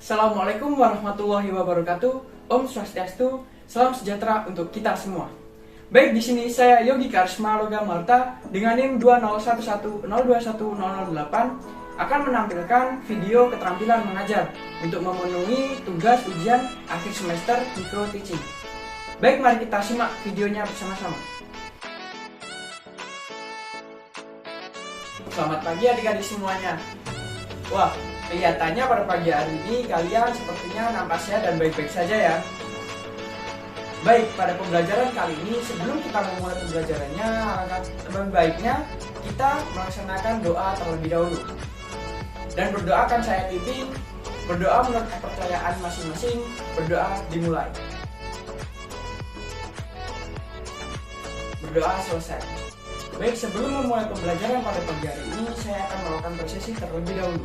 Assalamualaikum warahmatullahi wabarakatuh. Om Swastiastu, salam sejahtera untuk kita semua. Baik, di sini saya Yogi Karisma Loga Marta dengan NIM 20110210008 akan menampilkan video keterampilan mengajar untuk memenuhi tugas ujian akhir semester micro teaching. Baik, mari kita simak videonya bersama-sama. Selamat pagi adik-adik semuanya. Wah, kelihatannya pada pagi hari ini kalian sepertinya nampak sehat dan baik-baik saja ya. Baik, pada pembelajaran kali ini sebelum kita memulai pembelajarannya, lebih baiknya kita melaksanakan doa terlebih dahulu. Dan berdoa akan saya pimpin, berdoa menurut kepercayaan masing-masing, berdoa dimulai. Berdoa selesai. Baik, sebelum memulai pembelajaran pada pagi hari ini, saya akan melakukan prosesi terlebih dahulu.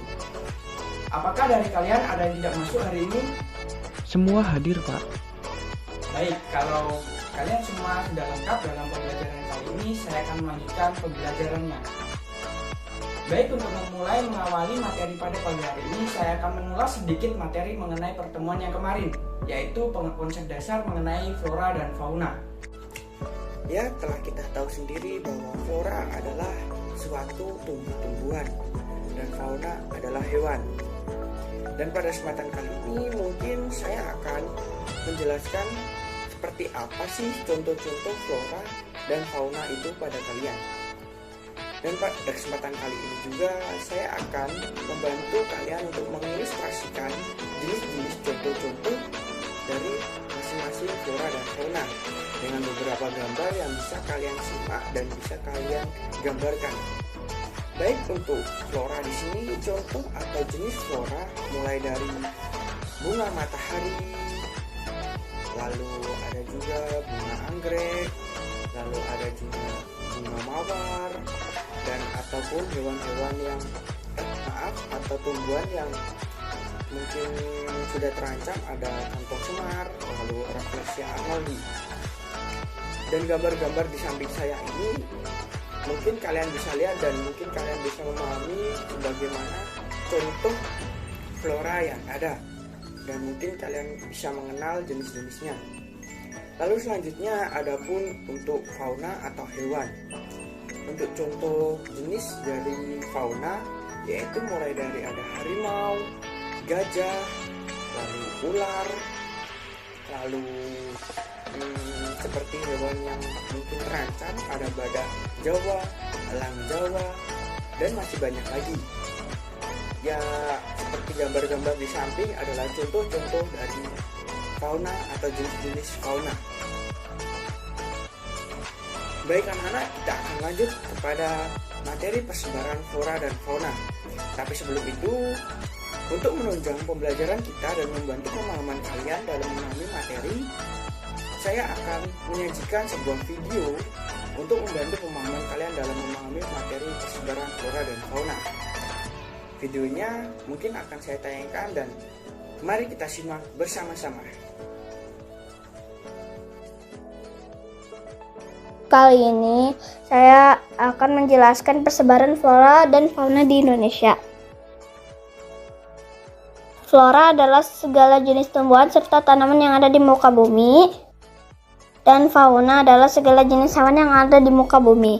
Apakah dari kalian ada yang tidak masuk hari ini? Semua hadir, Pak. Baik, kalau kalian semua sudah lengkap dalam pembelajaran kali ini, saya akan melanjutkan pembelajarannya. Baik, untuk memulai mengawali materi pada pagi hari ini, saya akan mengulas sedikit materi mengenai pertemuan yang kemarin, yaitu konsep dasar mengenai flora dan fauna. Ya, telah kita tahu sendiri bahwa flora adalah suatu tumbuh-tumbuhan dan fauna adalah hewan. Dan pada kesempatan kali ini mungkin saya akan menjelaskan seperti apa sih contoh-contoh flora dan fauna itu pada kalian. Dan pada kesempatan kali ini juga saya akan membantu kalian untuk mengilustrasikan jenis-jenis contoh-contoh dari masing-masing flora dan fauna dengan beberapa gambar yang bisa kalian simak dan bisa kalian gambarkan. Baik, untuk flora di sini contoh atau jenis flora mulai dari bunga matahari, lalu ada juga bunga anggrek, lalu ada juga bunga mawar, dan ataupun hewan-hewan yang atau tumbuhan yang mungkin sudah terancam, ada kantong semar, lalu Rafflesia arnoldi. Dan gambar-gambar di samping saya ini mungkin kalian bisa lihat dan mungkin kalian bisa memahami bagaimana contoh flora yang ada, dan mungkin kalian bisa mengenal jenis-jenisnya. Lalu selanjutnya adapun untuk fauna atau hewan. Untuk contoh jenis dari fauna yaitu mulai dari ada harimau, gajah, lalu ular, lalu seperti hewan yang mungkin terancam ada badak Jawa, elang Jawa, dan masih banyak lagi. Ya, seperti gambar-gambar di samping adalah contoh-contoh dari fauna atau jenis-jenis fauna. Baik anak-anak, kita akan lanjut kepada materi persebaran flora dan fauna. Tapi sebelum itu, untuk menunjang pembelajaran kita dan membantu pemahaman kalian dalam memahami materi, saya akan menyajikan sebuah video untuk membantu pemahaman kalian dalam memahami materi persebaran flora dan fauna. Videonya mungkin akan saya tayangkan dan mari kita simak bersama-sama. Kali ini saya akan menjelaskan persebaran flora dan fauna di Indonesia. Flora adalah segala jenis tumbuhan serta tanaman yang ada di muka bumi, dan fauna adalah segala jenis hewan yang ada di muka bumi.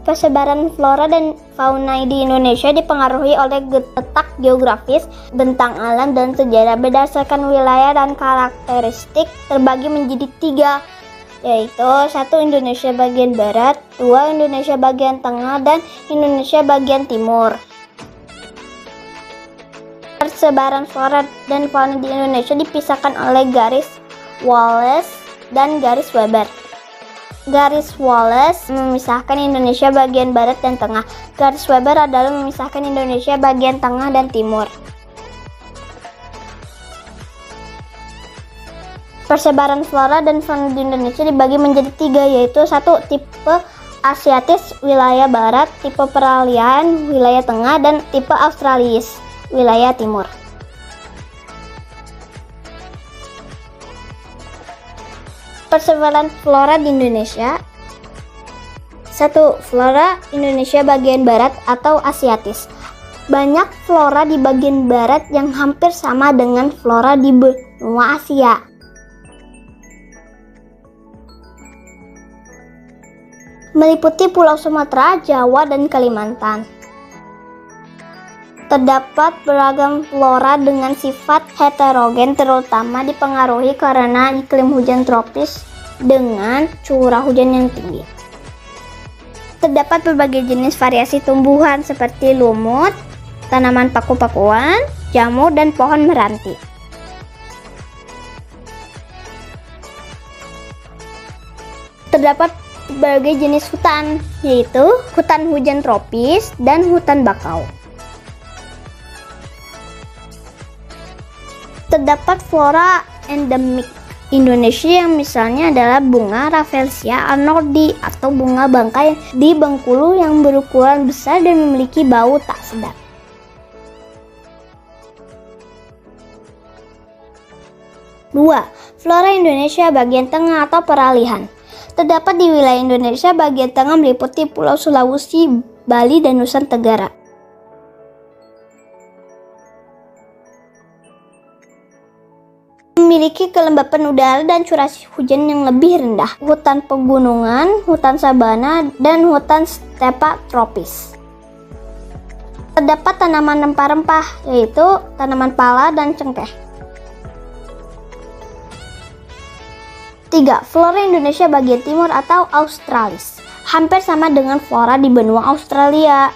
Persebaran flora dan fauna di Indonesia dipengaruhi oleh letak geografis, bentang alam, dan sejarah. Berdasarkan wilayah dan karakteristik terbagi menjadi 3, yaitu 1 Indonesia bagian barat, 2 Indonesia bagian tengah, dan Indonesia bagian timur. Persebaran flora dan fauna di Indonesia dipisahkan oleh garis Wallace dan garis Weber. Garis Wallace memisahkan Indonesia bagian barat dan tengah. Garis Weber adalah memisahkan Indonesia bagian tengah dan timur. Persebaran flora dan fauna di Indonesia dibagi menjadi 3, yaitu 1 tipe Asiatis wilayah barat, tipe peralihan wilayah tengah, dan tipe Australis wilayah timur. Persebaran flora di Indonesia. 1. Flora Indonesia bagian barat atau Asiatis. Banyak flora di bagian barat yang hampir sama dengan flora di benua Asia. Meliputi Pulau Sumatera, Jawa, dan Kalimantan. Terdapat beragam flora dengan sifat heterogen, terutama dipengaruhi karena iklim hujan tropis dengan curah hujan yang tinggi. Terdapat berbagai jenis variasi tumbuhan seperti lumut, tanaman paku-pakuan, jamur, dan pohon meranti. Terdapat berbagai jenis hutan, yaitu hutan hujan tropis dan hutan bakau. Terdapat flora endemik Indonesia yang misalnya adalah bunga Rafflesia arnoldii atau bunga bangkai di Bengkulu yang berukuran besar dan memiliki bau tak sedap. Dua, flora Indonesia bagian tengah atau peralihan. Terdapat di wilayah Indonesia bagian tengah meliputi Pulau Sulawesi, Bali, dan Nusa Tenggara. Memiliki kelembapan udara dan curah hujan yang lebih rendah, hutan pegunungan, hutan sabana, dan hutan stepa tropis. Terdapat tanaman rempah-rempah, yaitu tanaman pala dan cengkeh. 3. Flora Indonesia bagian timur atau Australis. Hampir sama dengan flora di benua Australia.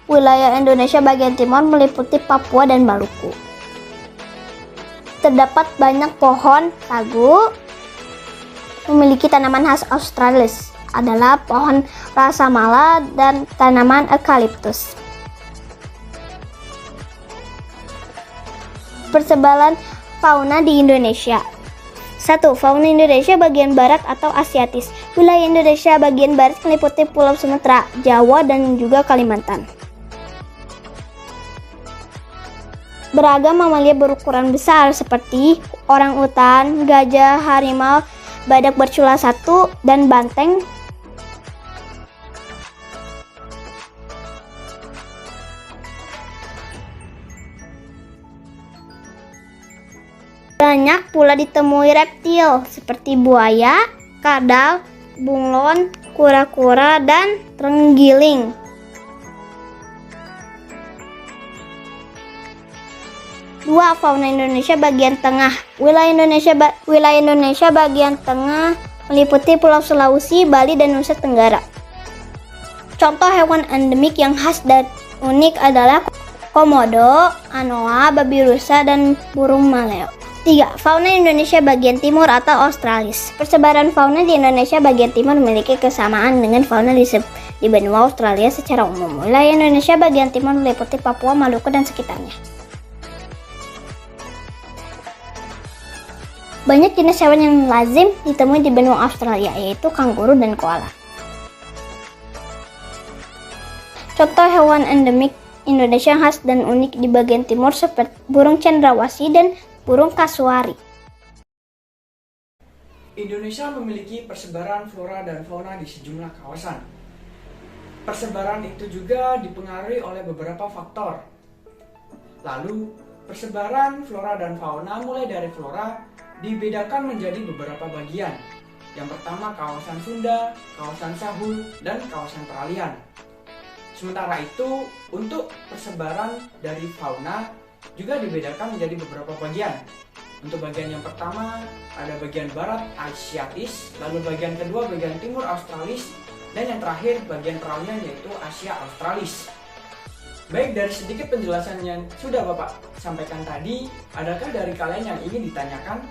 Wilayah Indonesia bagian timur meliputi Papua dan Maluku. Terdapat banyak pohon sagu. Memiliki tanaman khas Australis adalah pohon rasamala dan tanaman eukaliptus. Persebaran fauna di Indonesia. 1. Fauna Indonesia bagian barat atau Asiatis. Wilayah Indonesia bagian barat meliputi Pulau Sumatera, Jawa, dan juga Kalimantan. Beragam mamalia berukuran besar seperti orangutan, gajah, harimau, badak bercula 1, dan banteng. Banyak pula ditemui reptil seperti buaya, kadal, bunglon, kura-kura, dan terenggiling. Dua, fauna Indonesia bagian tengah. Wilayah Indonesia bagian tengah meliputi Pulau Sulawesi, Bali, dan Nusa Tenggara. Contoh hewan endemik yang khas dan unik adalah komodo, anoa, babi rusa, dan burung maleo. 3. Fauna Indonesia bagian timur atau Australis. Persebaran fauna di Indonesia bagian timur memiliki kesamaan dengan fauna di benua Australia secara umum. Wilayah Indonesia bagian timur meliputi Papua, Maluku, dan sekitarnya. Banyak jenis hewan yang lazim ditemui di benua Australia, yaitu kanguru dan koala. Contoh hewan endemik Indonesia yang khas dan unik di bagian timur seperti burung cendrawasih dan burung kasuari. Indonesia memiliki persebaran flora dan fauna di sejumlah kawasan. Persebaran itu juga dipengaruhi oleh beberapa faktor. Lalu, persebaran flora dan fauna mulai dari flora dibedakan menjadi beberapa bagian. Yang pertama kawasan Sunda, kawasan Sahul, dan kawasan peralihan. Sementara itu, untuk persebaran dari fauna juga dibedakan menjadi beberapa bagian. Untuk bagian yang pertama ada bagian barat Asiatis, lalu bagian kedua bagian timur Australis, dan yang terakhir bagian peralihan yaitu Asia Australis. Baik, dari sedikit penjelasan yang sudah Bapak sampaikan tadi, adakah dari kalian yang ingin ditanyakan?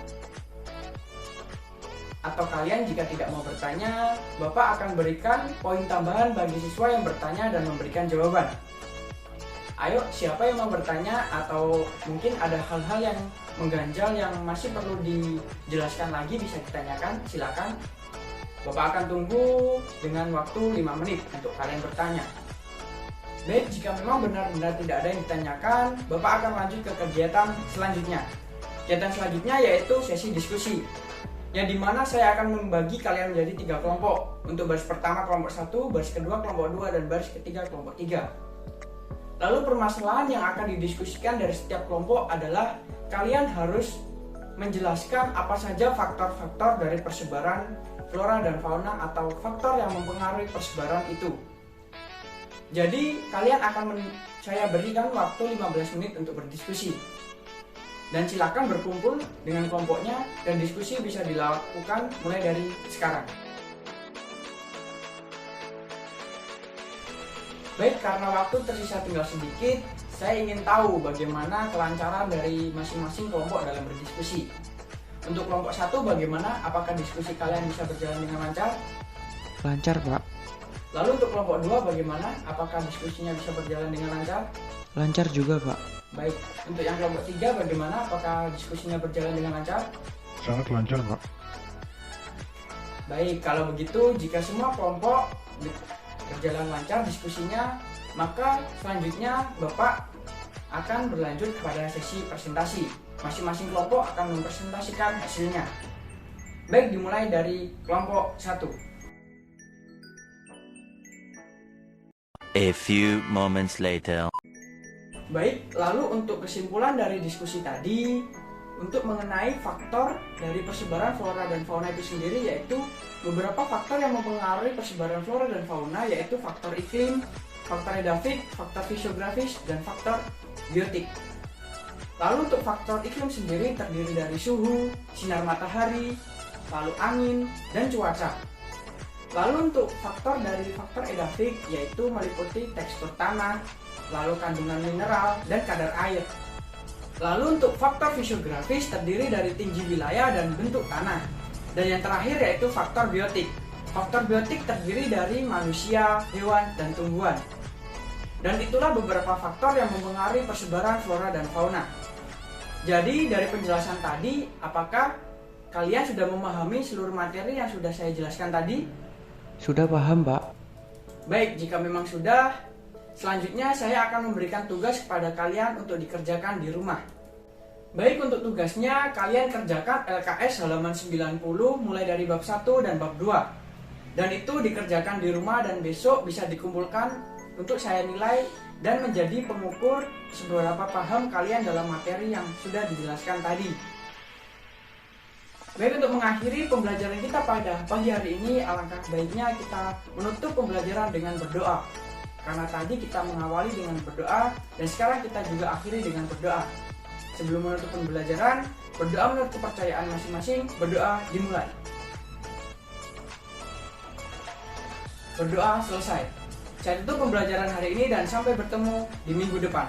Atau kalian jika tidak mau bertanya, Bapak akan berikan poin tambahan bagi siswa yang bertanya dan memberikan jawaban. Ayo, siapa yang mau bertanya atau mungkin ada hal-hal yang mengganjal yang masih perlu dijelaskan lagi bisa ditanyakan, silakan. Bapak akan tunggu dengan waktu 5 menit untuk kalian bertanya. Baik, jika memang benar-benar tidak ada yang ditanyakan, Bapak akan lanjut ke kegiatan selanjutnya. Kegiatan selanjutnya yaitu sesi diskusi, yang dimana saya akan membagi kalian menjadi 3 kelompok. Untuk baris pertama kelompok 1, baris kedua kelompok 2, dan baris ketiga kelompok 3. Lalu permasalahan yang akan didiskusikan dari setiap kelompok adalah kalian harus menjelaskan apa saja faktor-faktor dari persebaran flora dan fauna atau faktor yang mempengaruhi persebaran itu. Jadi kalian saya berikan waktu 15 menit untuk berdiskusi. Dan silakan berkumpul dengan kelompoknya dan diskusi bisa dilakukan mulai dari sekarang. Baik, karena waktu tersisa tinggal sedikit, saya ingin tahu bagaimana kelancaran dari masing-masing kelompok dalam berdiskusi. Untuk kelompok 1 bagaimana? Apakah diskusi kalian bisa berjalan dengan lancar? Lancar, Pak. Lalu untuk kelompok 2 bagaimana? Apakah diskusinya bisa berjalan dengan lancar? Lancar juga, Pak. Baik, untuk yang kelompok 3 bagaimana? Apakah diskusinya berjalan dengan lancar? Sangat lancar, Pak. Baik, kalau begitu jika semua kelompok berjalan lancar diskusinya, maka selanjutnya Bapak akan berlanjut kepada sesi presentasi. Masing-masing kelompok akan mempresentasikan hasilnya. Baik, dimulai dari kelompok 1. A few moments later. Baik, lalu untuk kesimpulan dari diskusi tadi, untuk mengenai faktor dari persebaran flora dan fauna itu sendiri, yaitu beberapa faktor yang mempengaruhi persebaran flora dan fauna, yaitu faktor iklim, faktor edafik, faktor fisiografis, dan faktor biotik. Lalu untuk faktor iklim sendiri terdiri dari suhu, sinar matahari, lalu angin, dan cuaca. Lalu untuk faktor dari faktor edafik, yaitu meliputi tekstur tanah, lalu kandungan mineral, dan kadar air. Lalu untuk faktor fisiografis terdiri dari tinggi wilayah dan bentuk tanah. Dan yang terakhir yaitu faktor biotik. Faktor biotik terdiri dari manusia, hewan, dan tumbuhan. Dan itulah beberapa faktor yang mempengaruhi persebaran flora dan fauna. Jadi dari penjelasan tadi, apakah kalian sudah memahami seluruh materi yang sudah saya jelaskan tadi? Sudah paham, Pak. Baik, jika memang sudah, selanjutnya saya akan memberikan tugas kepada kalian untuk dikerjakan di rumah. Baik, untuk tugasnya kalian kerjakan LKS halaman 90 mulai dari bab 1 dan bab 2. Dan itu dikerjakan di rumah dan besok bisa dikumpulkan untuk saya nilai dan menjadi pengukur seberapa paham kalian dalam materi yang sudah dijelaskan tadi. Baik, untuk mengakhiri pembelajaran kita pada pagi hari ini, alangkah baiknya kita menutup pembelajaran dengan berdoa. Karena tadi kita mengawali dengan berdoa dan sekarang kita juga akhiri dengan berdoa. Sebelum menutup pembelajaran, berdoa menurut kepercayaan masing-masing, berdoa dimulai. Berdoa selesai. Saya tutup pembelajaran hari ini dan sampai bertemu di minggu depan.